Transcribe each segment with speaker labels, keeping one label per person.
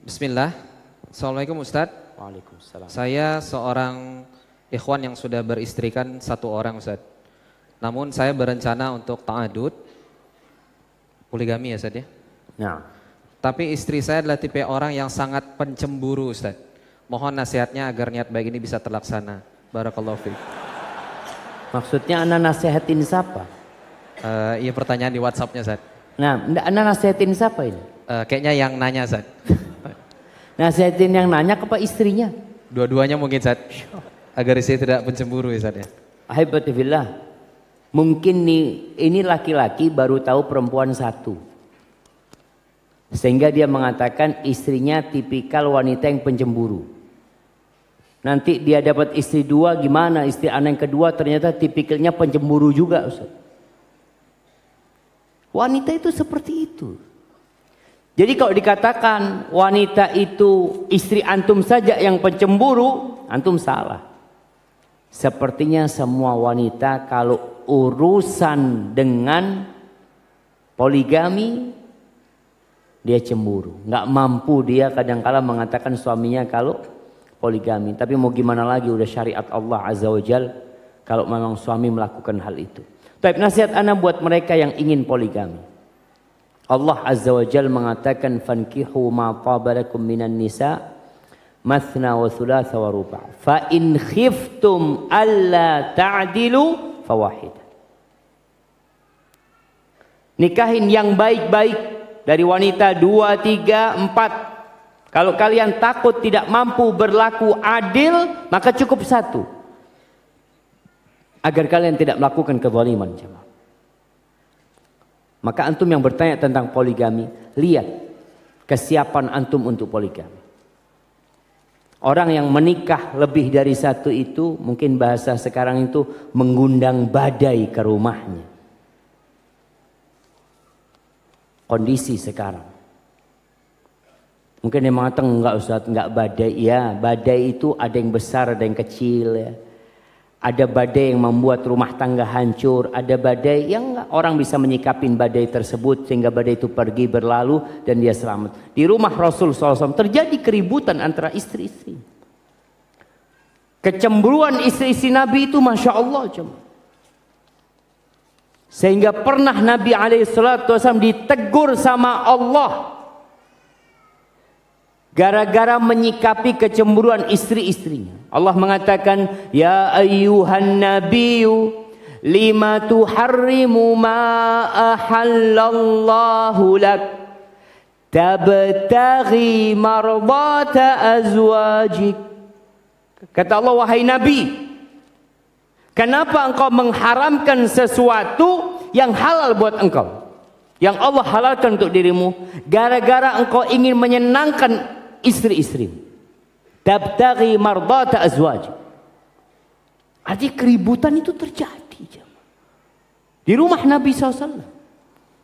Speaker 1: Bismillah. Assalamualaikum Ustadz.
Speaker 2: Waalaikumsalam.
Speaker 1: Saya seorang ikhwan yang sudah beristrikan satu orang Ustadz. Namun saya berencana untuk ta'adud, poligami ya Ustadz ya.
Speaker 2: Nah,
Speaker 1: Tapi istri saya adalah tipe orang yang sangat pencemburu Ustadz. Mohon nasihatnya agar niat baik ini bisa terlaksana. Barakallahu fiik.
Speaker 2: maksudnya Anda nasihatin siapa?
Speaker 1: Iya pertanyaan di WhatsAppnya Ustadz.
Speaker 2: Nah, Anda nasihatin siapa ini?
Speaker 1: Kayaknya yang nanya Ustadz.
Speaker 2: Nasihatin yang nanya ke istrinya.
Speaker 1: Dua-duanya mungkin Ustadz. Agar istri tidak pencemburu ya Ustadz ya.
Speaker 2: Ahibbatifillah. Mungkin ini laki-laki baru tahu perempuan satu. Sehingga dia mengatakan istrinya tipikal wanita yang pencemburu. Nanti dia dapat istri dua gimana? Istri anak yang kedua ternyata tipikalnya pencemburu juga Ustaz. Wanita itu seperti itu. Jadi kalau dikatakan wanita itu istri antum saja yang pencemburu, antum salah. Sepertinya semua wanita kalau urusan dengan poligami dia cemburu. Nggak mampu dia kadang-kala mengatakan suaminya kalau poligami. Tapi mau gimana lagi, udah syariat Allah Azza wa Jal kalau memang suami melakukan hal itu. Tapi nasihat ana buat mereka yang ingin poligami. Allah Azza wa Jal mengatakan fankihu ma tabalakum minan nisa mathna wa thulatha wa ruba' fa in khiftum alla ta'dilu fawahid. Nikahin yang baik-baik dari wanita 2, 3, 4. Kalau kalian takut tidak mampu berlaku adil, maka cukup satu. Agar kalian tidak melakukan kezaliman, jemaah. Maka antum yang bertanya tentang poligami, lihat kesiapan antum untuk poligami. Orang yang menikah lebih dari satu itu, mungkin bahasa sekarang itu mengundang badai ke rumahnya. Kondisi sekarang. Mungkin yang mengatakan enggak Ustaz, enggak badai. Ya, badai itu ada yang besar, ada yang kecil ya. Ada badai yang membuat rumah tangga hancur, ada badai yang orang bisa menyikapin badai tersebut sehingga badai itu pergi berlalu dan dia selamat. Di rumah Rasul SAW terjadi keributan antara istri-istri. Kecemburuan istri-istri Nabi itu Masya Allah cuma. Sehingga pernah Nabi SAW ditegur sama Allah. Gara-gara menyikapi kecemburuan istri-istrinya. Allah mengatakan, Ya ayyuhan nabiyyu lima tuharrimu ma ahallallahu lak tabtaghi mardata azwajik. Kata Allah, wahai Nabi, kenapa engkau mengharamkan sesuatu yang halal buat engkau? Yang Allah halalkan untuk dirimu. Gara-gara engkau ingin menyenangkan istri-istri. Tabtaghi mardata azwaj. Artinya keributan itu terjadi. Di rumah Nabi SAW.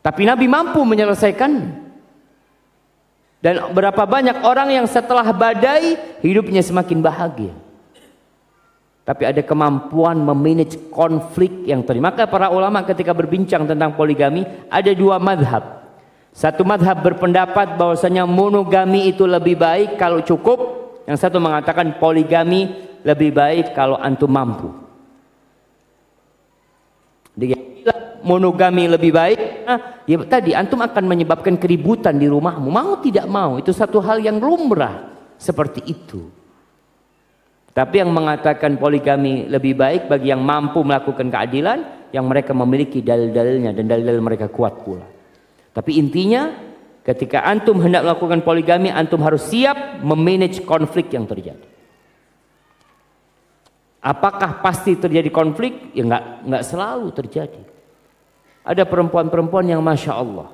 Speaker 2: Tapi Nabi mampu menyelesaikan. Dan berapa banyak orang yang setelah badai hidupnya semakin bahagia. Tapi ada kemampuan memanage konflik yang terjadi. Maka para ulama ketika berbincang tentang poligami ada dua madhab. Satu madhab berpendapat bahwasanya monogami itu lebih baik kalau cukup. Yang satu mengatakan poligami lebih baik kalau antum mampu. Dia bilang monogami lebih baik. Nah, ya tadi antum akan menyebabkan keributan di rumahmu. Mau tidak mau itu satu hal yang lumrah seperti itu. Tapi yang mengatakan poligami lebih baik bagi yang mampu melakukan keadilan, yang mereka memiliki dalil-dalilnya dan dalil-dalil mereka kuat pula. Tapi intinya ketika antum hendak melakukan poligami, antum harus siap memanage konflik yang terjadi. Apakah pasti terjadi konflik? Ya enggak selalu terjadi. Ada perempuan-perempuan yang Masya Allah.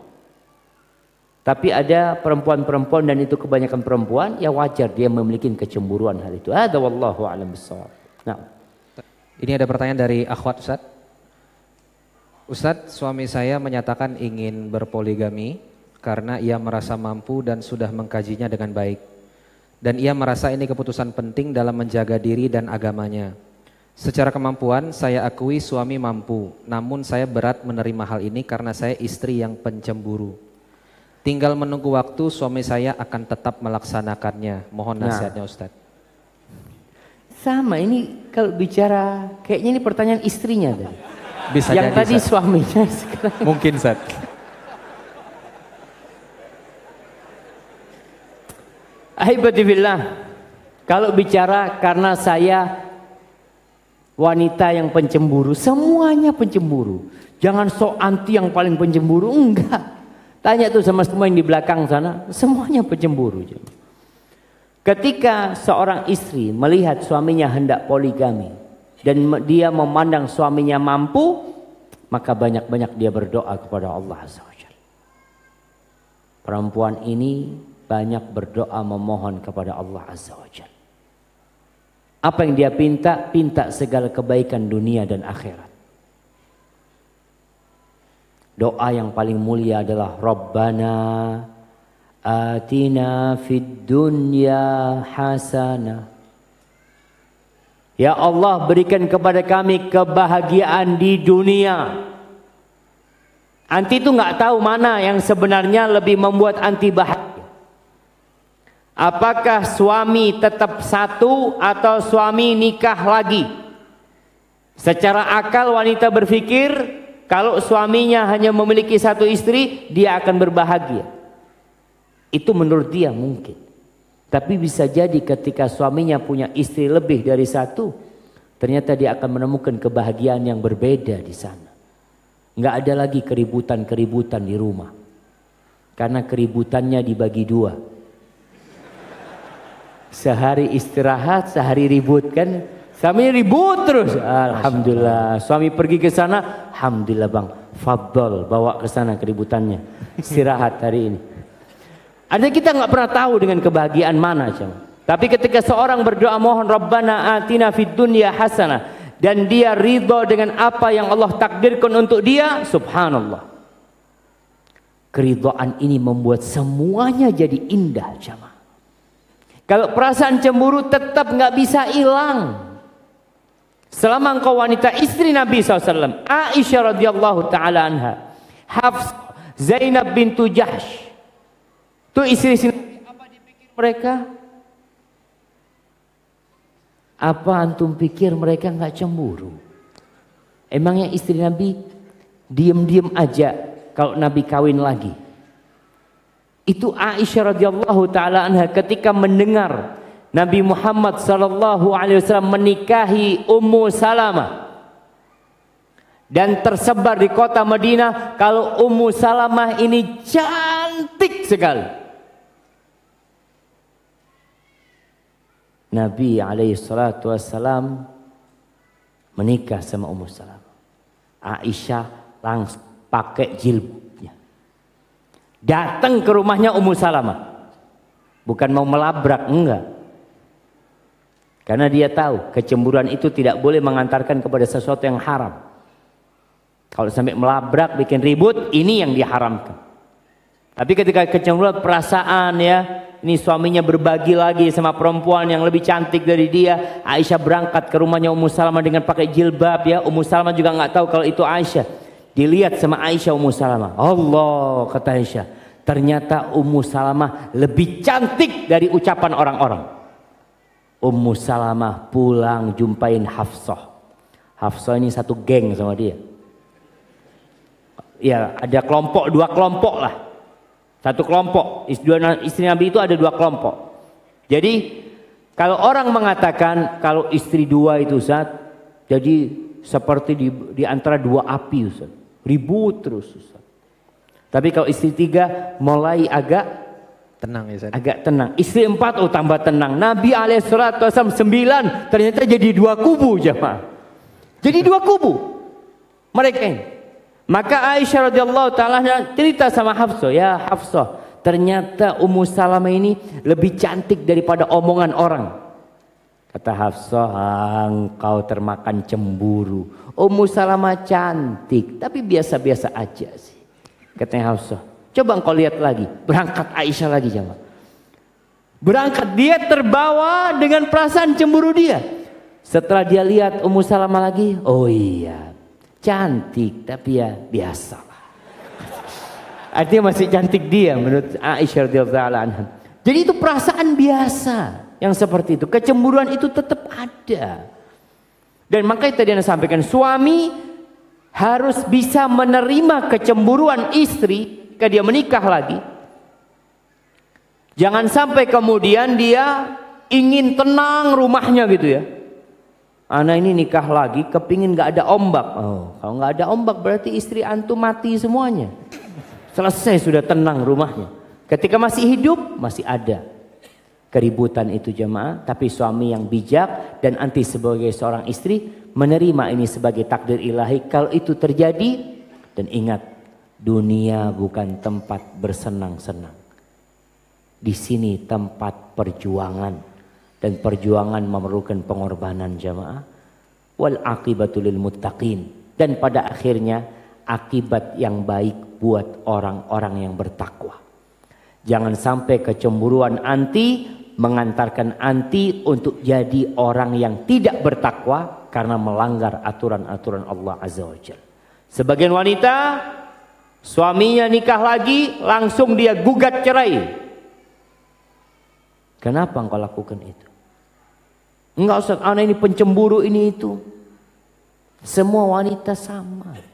Speaker 2: Tapi ada perempuan-perempuan dan itu kebanyakan perempuan, ya wajar dia memiliki kecemburuan hal itu. Ada wallahu a'lam bishawab. Nah,
Speaker 1: Ini ada pertanyaan dari akhwat Ustaz. Ustaz, suami saya menyatakan ingin berpoligami karena ia merasa mampu dan sudah mengkajinya dengan baik. Dan ia merasa ini keputusan penting dalam menjaga diri dan agamanya. Secara kemampuan saya akui suami mampu, namun saya berat menerima hal ini karena saya istri yang pencemburu. Tinggal menunggu waktu, suami saya akan tetap melaksanakannya. Mohon nasihatnya Ustadz.
Speaker 2: Sama ini kalau bicara kayaknya ini pertanyaan istrinya tadi.
Speaker 1: Bisa
Speaker 2: yang
Speaker 1: jadi,
Speaker 2: tadi
Speaker 1: Ustadz.
Speaker 2: suaminya sekarang.
Speaker 1: Mungkin Ustadz.
Speaker 2: Ahibbatillah, kalau bicara karena saya wanita yang pencemburu, semuanya pencemburu. Jangan sok anti yang paling pencemburu, enggak. Tanya tuh sama semua yang di belakang sana, semuanya pencemburu. Ketika seorang istri melihat suaminya hendak poligami dan dia memandang suaminya mampu, maka banyak-banyak dia berdoa kepada Allah Azza wa Jalla. Perempuan ini banyak berdoa memohon kepada Allah Azza wa Jalla. Apa yang dia pinta? Pinta segala kebaikan dunia dan akhirat. Doa yang paling mulia adalah Rabbana atina fid dunya hasanah. Ya Allah, berikan kepada kami kebahagiaan di dunia. Anti itu nggak tahu mana yang sebenarnya lebih membuat anti bahagia. Apakah suami tetap satu atau suami nikah lagi? Secara akal wanita berpikir kalau suaminya hanya memiliki satu istri, dia akan berbahagia. Itu menurut dia mungkin. Tapi bisa jadi ketika suaminya punya istri lebih dari satu, ternyata dia akan menemukan kebahagiaan yang berbeda di sana. Nggak ada lagi keributan-keributan di rumah. Karena keributannya dibagi dua. Sehari istirahat, sehari ribut kan. Suami ribut terus. Alhamdulillah. Suami pergi ke sana, alhamdulillah bang, fadl, bawa ke sana keributannya. Istirahat hari ini. Ada kita nggak pernah tahu dengan kebahagiaan mana, tapi ketika seorang berdoa mohon Rabbana atina fid dunya hasanah dan dia ridho dengan apa yang Allah takdirkan untuk dia, subhanallah. Keridhaan ini membuat semuanya jadi indah, jamaah. Kalau perasaan cemburu tetap nggak bisa hilang. Selama engkau wanita istri Nabi SAW, Aisyah radhiyallahu taala anha, Hafs, Zainab bintu Jahsh, itu istri Nabi. Apa dipikir mereka? Apa antum pikir mereka nggak cemburu? Emangnya istri Nabi diem-diem aja kalau Nabi kawin lagi? Itu Aisyah radhiyallahu taala anha ketika mendengar Nabi Muhammad sallallahu alaihi wasallam menikahi Ummu Salamah dan tersebar di kota Madinah kalau Ummu Salamah ini cantik sekali. Nabi alaihi salatu wassalam menikah sama Ummu Salamah. Aisyah langsung pakai jilbabnya. Datang ke rumahnya Ummu Salamah. Bukan mau melabrak, enggak. Karena dia tahu kecemburuan itu tidak boleh mengantarkan kepada sesuatu yang haram. Kalau sampai melabrak, bikin ribut, ini yang diharamkan. Tapi ketika kecemburuan perasaan ya, ini suaminya berbagi lagi sama perempuan yang lebih cantik dari dia. Aisyah berangkat ke rumahnya Ummu Salamah dengan pakai jilbab ya. Ummu Salamah juga nggak tahu kalau itu Aisyah. Dilihat sama Aisyah Ummu Salamah. Allah, kata Aisyah, ternyata Ummu Salamah lebih cantik dari ucapan orang-orang. Ummu Salamah pulang jumpain Hafsah. Hafsah ini satu geng sama dia. Ya ada kelompok, dua kelompok lah. Satu kelompok, istri Nabi itu ada dua kelompok. Jadi kalau orang mengatakan kalau istri dua itu Ustaz, jadi seperti di antara dua api Ustaz. Ribut terus Ustaz. Tapi kalau istri tiga mulai agak
Speaker 1: tenang ya Ustaz.
Speaker 2: Agak tenang. Istri empat oh tambah tenang. Nabi alaihissalatu wassalam 9 ternyata jadi dua kubu jemaah. Jadi dua kubu mereka ini. Maka Aisyah radhiyallahu taala cerita sama Hafsah, ya Hafsah, ternyata Ummu Salamah ini lebih cantik daripada omongan orang. Kata Hafsah, engkau termakan cemburu. Ummu Salamah cantik, tapi biasa-biasa aja sih. Katanya Hafsah, coba engkau lihat lagi. Berangkat Aisyah lagi jemaah. Berangkat, dia terbawa dengan perasaan cemburu dia. Setelah dia lihat Ummu Salamah lagi, oh iya, cantik tapi ya biasalah. Artinya masih cantik dia menurut Aisyah radhiyallahu anha. Jadi itu perasaan biasa yang seperti itu. Kecemburuan itu tetap ada. Dan makanya tadi Anda sampaikan, suami harus bisa menerima kecemburuan istri ketika dia menikah lagi. Jangan sampai kemudian dia ingin tenang rumahnya gitu ya. Anak ini nikah lagi kepingin gak ada ombak. Oh, kalau gak ada ombak berarti istri antum mati semuanya. Selesai sudah tenang rumahnya. Ketika masih hidup masih ada keributan itu jemaah. Tapi suami yang bijak dan anti sebagai seorang istri menerima ini sebagai takdir ilahi kalau itu terjadi. Dan ingat, dunia bukan tempat bersenang-senang. Di sini tempat perjuangan. Dan perjuangan memerlukan pengorbanan jamaah. Wal aqibatul lil muttaqin. Dan pada akhirnya akibat yang baik buat orang-orang yang bertakwa. Jangan sampai kecemburuan anti mengantarkan anti untuk jadi orang yang tidak bertakwa karena melanggar aturan-aturan Allah Azza wa Jalla. Sebagian wanita suaminya nikah lagi langsung dia gugat cerai. Kenapa engkau lakukan itu? Enggak Ustaz, anak ini pencemburu ini itu. Semua wanita sama.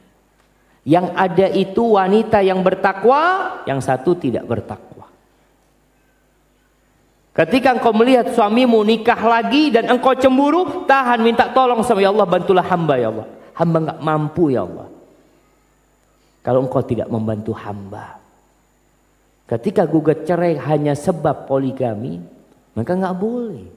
Speaker 2: Yang ada itu wanita yang bertakwa, yang satu tidak bertakwa. Ketika engkau melihat suamimu nikah lagi dan engkau cemburu, tahan, minta tolong sama ya Allah, bantulah hamba ya Allah. Hamba enggak mampu ya Allah. Kalau engkau tidak membantu hamba. Ketika gugat cerai hanya sebab poligami, maka enggak boleh.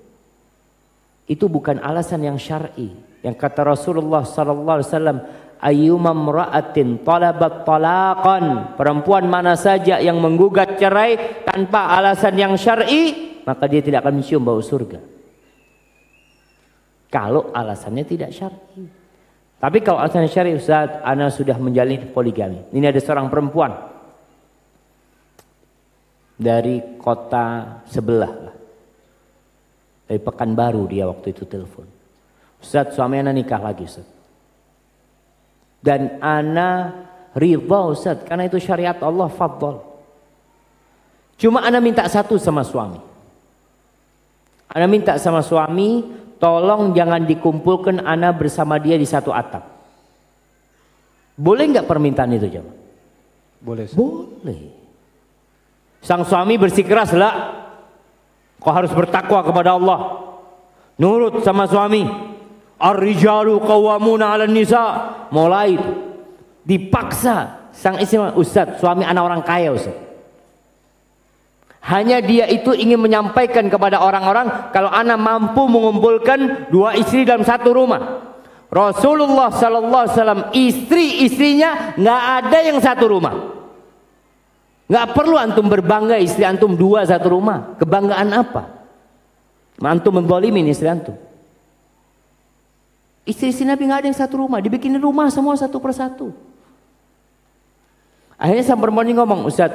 Speaker 2: Itu bukan alasan yang syar'i. Yang kata Rasulullah sallallahu alaihi wasallam, ayyuma imra'atin talabat talaqan, perempuan mana saja yang menggugat cerai tanpa alasan yang syar'i, maka dia tidak akan mencium bau surga. Kalau alasannya tidak syar'i. Tapi kalau alasannya syar'i, Ustaz, ana sudah menjalin poligami. Ini ada seorang perempuan dari kota sebelah lah. Dari Pekanbaru dia waktu itu telepon. Ustaz, suami ana nikah lagi Ustaz. Dan ana ridha Ustaz, karena itu syariat Allah, fadhal. Cuma ana minta satu sama suami. Ana minta sama suami, tolong jangan dikumpulkan ana bersama dia di satu atap. Boleh nggak permintaan itu jemaah?
Speaker 1: Boleh.
Speaker 2: Boleh. Sang suami bersikeras, lah, kau harus bertakwa kepada Allah. Nurut sama suami. Ar-rijalu qawwamuna 'alan nisa. Mulai itu dipaksa sang istri, Ustaz, suami anak orang kaya Ustaz. Hanya dia itu ingin menyampaikan kepada orang-orang kalau anak mampu mengumpulkan dua istri dalam satu rumah. Rasulullah sallallahu alaihi wasallam istri-istrinya nggak ada yang satu rumah. Nggak perlu antum berbangga istri antum dua satu rumah. Kebanggaan apa? Antum menzalimin istri antum. Istri-istri Nabi nggak ada yang satu rumah, dibikinin rumah semua satu persatu. Akhirnya sang perempuan ini ngomong, Ustaz,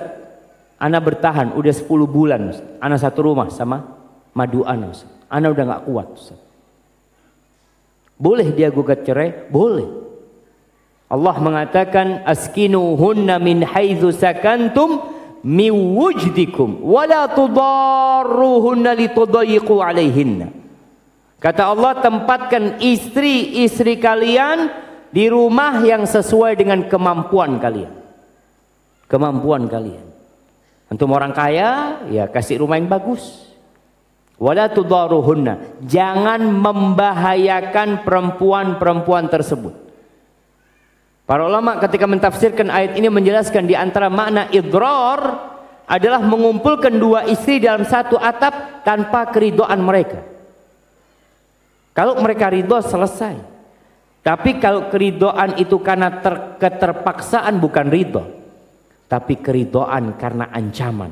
Speaker 2: ana bertahan udah 10 bulan, Ustaz. Ana satu rumah sama madu ana, Ustaz. Ana udah nggak kuat, Ustaz. Boleh dia gugat cerai? Boleh. Allah mengatakan askinuhunna min haitsu sakantum min wujdikum wa la tudarruhunna litudayyiqu alaihinna. Kata Allah, tempatkan istri-istri kalian di rumah yang sesuai dengan kemampuan kalian. Kemampuan kalian. Antum orang kaya, ya kasih rumah yang bagus. Wala tudaruhunna. Jangan membahayakan perempuan-perempuan tersebut. Para ulama ketika mentafsirkan ayat ini menjelaskan di antara makna idrar adalah mengumpulkan dua istri dalam satu atap tanpa keridhaan mereka. Kalau mereka ridho selesai. Tapi kalau keridhaan itu karena keterpaksaan bukan ridho. Tapi keridhaan karena ancaman.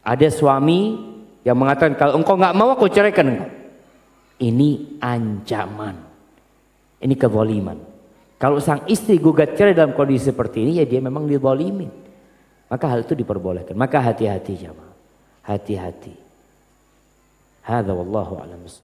Speaker 2: Ada suami yang mengatakan kalau engkau nggak mau aku ceraikan engkau. Ini ancaman. Ini kezaliman. Kalau sang istri gugat cerai dalam kondisi seperti ini, ya dia memang dizalimin. Maka hal itu diperbolehkan. Maka hati-hati jemaah. Hati-hati. Hadza wallahu a'lam.